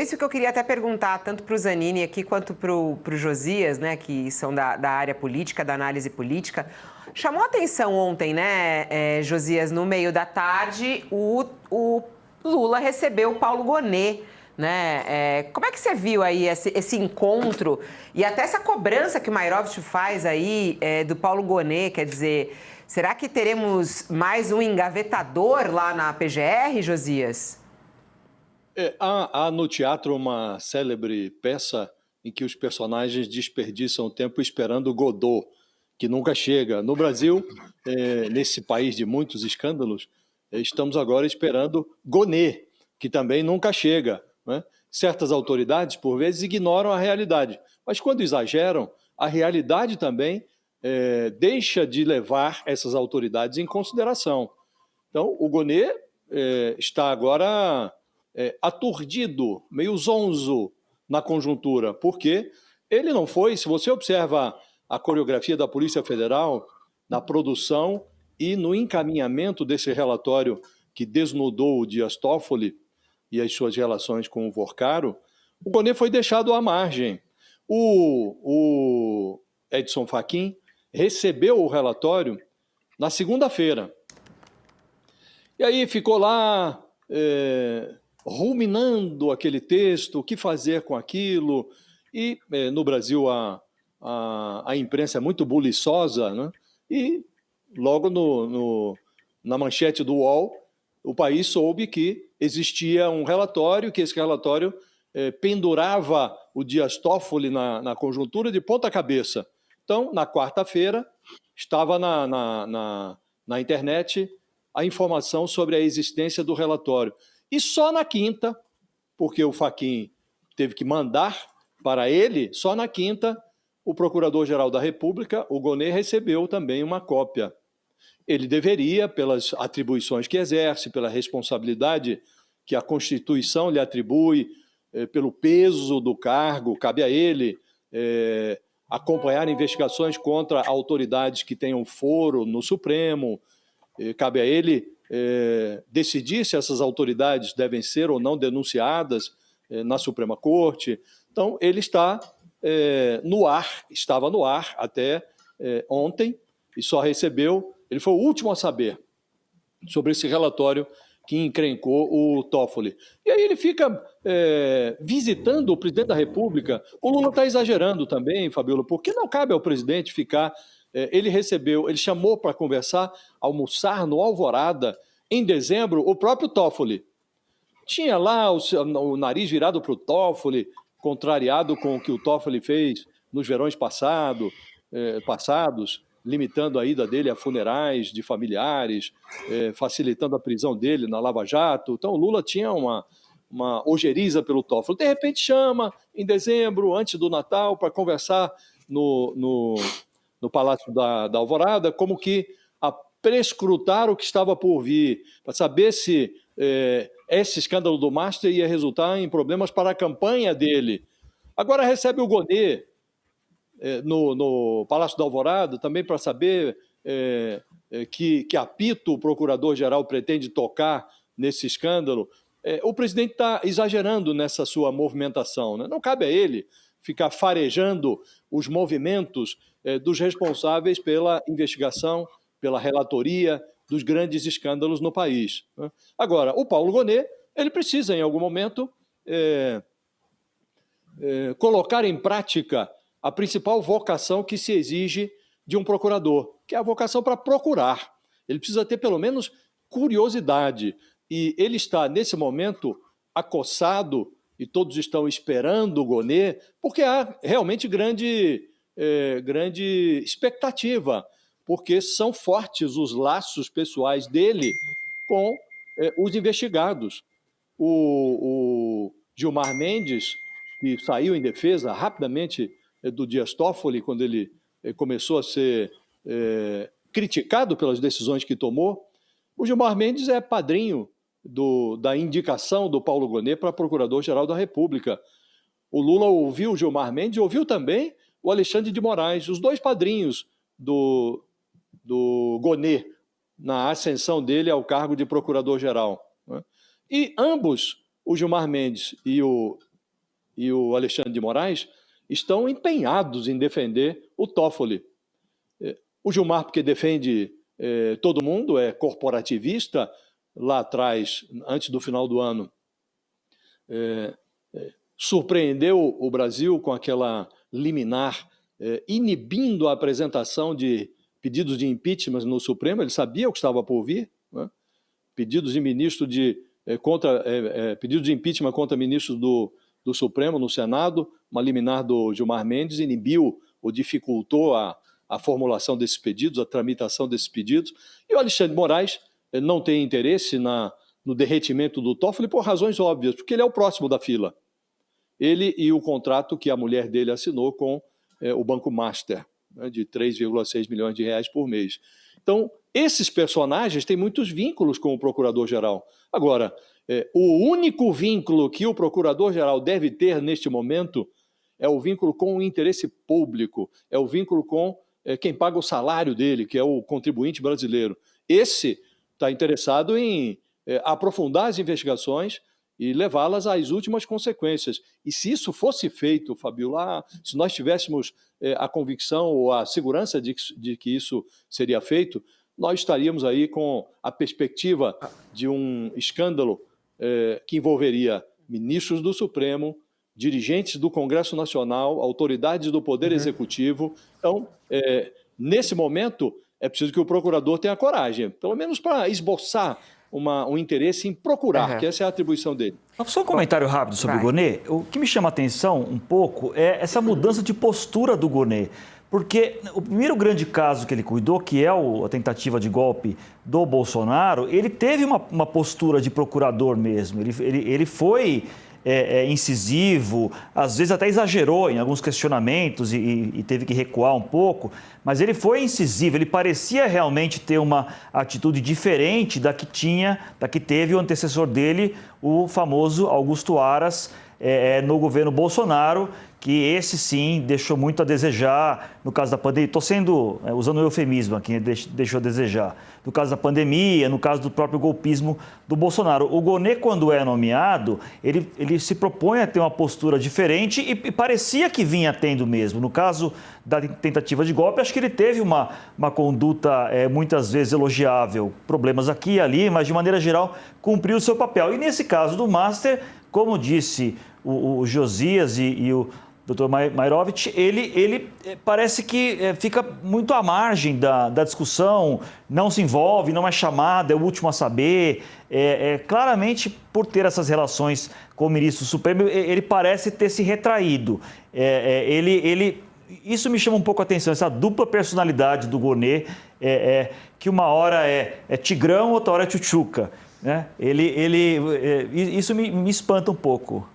Isso que eu queria até perguntar, tanto para o Zanini aqui quanto para o Josias, né, que são da área política, da análise política. Chamou a atenção ontem, né, Josias, no meio da tarde, o Lula recebeu o Paulo Gonet, né? Como é que você viu aí esse encontro e até essa cobrança que o Mayrovich faz aí do Paulo Gonet? Quer dizer, será que teremos mais um engavetador lá na PGR, Josias? Há no teatro uma célebre peça em que os personagens desperdiçam tempo esperando Godot, que nunca chega. No Brasil, nesse país de muitos escândalos, estamos agora esperando Gonet, que também nunca chega, né? Certas autoridades, por vezes, ignoram a realidade, mas quando exageram, a realidade também deixa de levar essas autoridades em consideração. Então, o Gonet está agora aturdido, meio zonzo na conjuntura, porque ele não foi, se você observa a coreografia da Polícia Federal, na produção e no encaminhamento desse relatório que desnudou o Dias Toffoli e as suas relações com o Vorcaro, o Gonet foi deixado à margem. O Edson Fachin recebeu o relatório na segunda-feira. E aí ficou lá ruminando aquele texto, o que fazer com aquilo. E no Brasil a imprensa é muito buliçosa, né? E logo na manchete do UOL, o país soube que existia um relatório, que esse relatório pendurava o Dias Toffoli na conjuntura de ponta cabeça. Então, na quarta-feira, estava na internet a informação sobre a existência do relatório. E só na quinta, porque o Fachin teve que mandar para ele, só na quinta, o Procurador-Geral da República, o Gonet, recebeu também uma cópia. Ele deveria, pelas atribuições que exerce, pela responsabilidade que a Constituição lhe atribui, pelo peso do cargo, cabe a ele acompanhar investigações contra autoridades que tenham foro no Supremo, cabe a ele decidir se essas autoridades devem ser ou não denunciadas na Suprema Corte. Então, ele está no ar, estava no ar até ontem, e só recebeu, ele foi o último a saber sobre esse relatório que encrencou o Toffoli. E aí ele fica visitando o presidente da República. O Lula está exagerando também, Fabiola, porque não cabe ao presidente ficar... Ele chamou para conversar, almoçar no Alvorada, em dezembro, o próprio Toffoli. Tinha lá o nariz virado para o Toffoli, contrariado com o que o Toffoli fez nos verões passados, limitando a ida dele a funerais de familiares, facilitando a prisão dele na Lava Jato. Então, o Lula tinha uma ojeriza pelo Toffoli. De repente, chama, em dezembro, antes do Natal, para conversar no Palácio da Alvorada, como que a prescrutar o que estava por vir, para saber se esse escândalo do Master ia resultar em problemas para a campanha dele. Agora recebe o Gonet no Palácio da Alvorada, também para saber que apito o Procurador-Geral pretende tocar nesse escândalo. O presidente está exagerando nessa sua movimentação, né? Não cabe a ele ficar farejando os movimentos dos responsáveis pela investigação, pela relatoria dos grandes escândalos no país, né? Agora, o Paulo Gonet, ele precisa, em algum momento, colocar em prática a principal vocação que se exige de um procurador, que é a vocação para procurar. Ele precisa ter, pelo menos, curiosidade. E ele está, nesse momento, acossado, e todos estão esperando o Gonet, porque há realmente grande expectativa, porque são fortes os laços pessoais dele com os investigados. O Gilmar Mendes, que saiu em defesa rapidamente do Dias Toffoli, quando ele começou a ser criticado pelas decisões que tomou, o Gilmar Mendes é padrinho da indicação do Paulo Gonet para Procurador-Geral da República. O Lula ouviu o Gilmar Mendes, ouviu também o Alexandre de Moraes, os dois padrinhos do Gonet, na ascensão dele ao cargo de Procurador-Geral, né? E ambos, o Gilmar Mendes e o e o Alexandre de Moraes estão empenhados em defender o Toffoli. O Gilmar, porque defende todo mundo, é corporativista. Lá atrás, antes do final do ano, surpreendeu o Brasil com aquela liminar inibindo a apresentação de pedidos de impeachment no Supremo. Ele sabia o que estava por vir, né? Pedidos de ministro pedidos de impeachment contra ministros do Supremo no Senado. Uma liminar do Gilmar Mendes inibiu ou dificultou a formulação desses pedidos, a tramitação desses pedidos. E o Alexandre de Moraes não tem interesse no derretimento do Toffoli por razões óbvias, porque ele é o próximo da fila. Ele e o contrato que a mulher dele assinou com o Banco Master, né, de 3,6 milhões de reais por mês. Então, esses personagens têm muitos vínculos com o Procurador-Geral. Agora, o único vínculo que o Procurador-Geral deve ter neste momento é o vínculo com o interesse público, é o vínculo com quem paga o salário dele, que é o contribuinte brasileiro. Esse está interessado em aprofundar as investigações e levá-las às últimas consequências. E se isso fosse feito, Fabiola, se nós tivéssemos a convicção ou a segurança de que isso seria feito, nós estaríamos aí com a perspectiva de um escândalo que envolveria ministros do Supremo, dirigentes do Congresso Nacional, autoridades do Poder Executivo. Então, nesse momento, é preciso que o procurador tenha coragem, pelo menos para esboçar um interesse em procurar, que essa é a atribuição dele. Só um comentário rápido sobre o Gonê. O que me chama a atenção um pouco é essa mudança de postura do Gonê. Porque o primeiro grande caso que ele cuidou, que é a tentativa de golpe do Bolsonaro, ele teve uma postura de procurador mesmo. Ele foi incisivo, às vezes até exagerou em alguns questionamentos e teve que recuar um pouco, mas ele foi incisivo, ele parecia realmente ter uma atitude diferente da que teve o antecessor dele, o famoso Augusto Aras, no governo Bolsonaro, que esse sim deixou muito a desejar no caso da pandemia. Estou usando o eufemismo aqui, deixou a desejar. No caso da pandemia, no caso do próprio golpismo do Bolsonaro. O Gonê, quando é nomeado, ele se propõe a ter uma postura diferente e parecia que vinha tendo mesmo. No caso da tentativa de golpe, acho que ele teve uma conduta muitas vezes elogiável. Problemas aqui e ali, mas de maneira geral cumpriu o seu papel. E nesse caso do Master, como disse o Josias e o Dr. Mairovitch, ele parece que fica muito à margem da discussão, não se envolve, não é chamado, é o último a saber. Claramente, por ter essas relações com o ministro Supremo, ele parece ter se retraído. Isso me chama um pouco a atenção, essa dupla personalidade do Gonê, que uma hora é tigrão, outra hora é tchutchuca, né? Isso me espanta um pouco.